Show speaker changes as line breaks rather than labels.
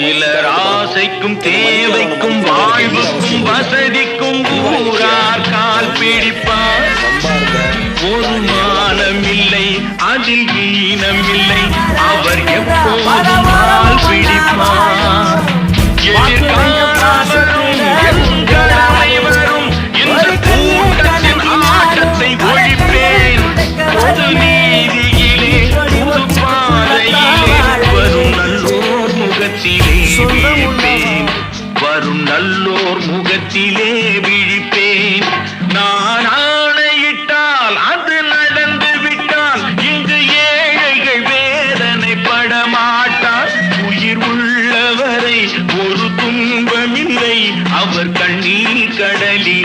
சிலர் ஆசைக்கும் தேவைக்கும் வாழ்வுக்கும் வசதிக்கும் ஊரார் கால் பிடிப்பார். ஒரு மானமில்லை அதில் ஈனமில்லை, அவர் எப்போதும் கால் பிடிப்பார். எதிர்காலம் எங்களை வரும் இந்த கூட்டத்தின் ஆட்டத்தை ஒழிப்பேன். பொது நீதியிலே புது பாதையிலே வரும் நல்லோர் முகத்திலே விழிப்பேன். வரும் நல்லோர் முகத்திலே விழிப்பேன். நான் ஆணையிட்டால் அது நடந்து விட்டால் இங்கு ஏழைகள் வேதனைப்பட மாட்டார். உயிர் உள்ளவரை ஒரு துன்பமில்லை, அவர் கண்ணீர் கடலில்